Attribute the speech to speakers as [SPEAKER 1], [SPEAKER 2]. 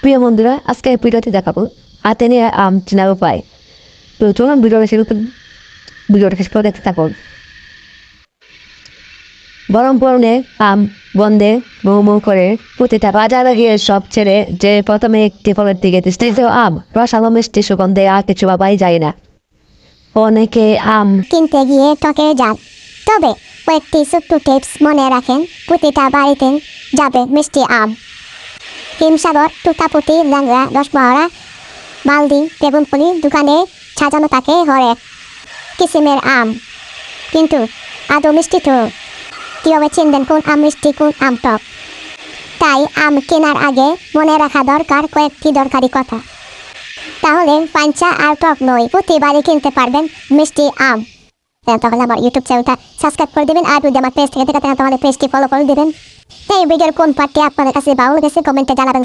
[SPEAKER 1] প্রিয় বন্ধুরা, আজকে এই ভিডিওতে দেখাবো হাতে নিয়ে আম চেনার উপায়। তো চলুন ভিডিওটা শেষ করে দেখতে থাকুন। গরম পড়লে আম বন্ধে মৌ করে প্রতিটা বাজারে গিয়ে সব ছেড়ে যে প্রথমে একটি ফলের দিকে দৃষ্টি আম রসালো মিষ্টি সুগন্ধে আর কিছু বাবাই যায় না। অনেকে আম
[SPEAKER 2] কিনতে গিয়ে ঠকে যান। তবে কয়েকটি ছোট্ট টিপস মনে রাখেন, প্রতিটা বাড়িতে যাবে মিষ্টি আম। হিমসাগর, টুকাপুটি, ল্যাংড়া, রসমহরা, মালদি, বেগুনপুলি দোকানে সাজানো থাকে হরেক কিসিমের আম। কিন্তু আদৌ মিষ্টি তো কীভাবে চিনবেন কোন আম মিষ্টি কোন আম টক? তাই আম কেনার আগে মনে রাখা দরকার কয়েকটি দরকারি কথা। তাহলে পাঞ্চা আর টক নয়, প্রতিবারই কিনতে পারবেন মিষ্টি আম। তাহলে আমার ইউটিউব চ্যানেলটা সাবস্ক্রাইব করে দেবেন, আর যদি আমার পেজ থেকে দেখেন তাহলে পেজটি ফলো করে দেবেন। এই ভিডিওর কোন পার্টটি আপনাদের কাছে ভালো লেগেছে কমেন্টে জানাবেন।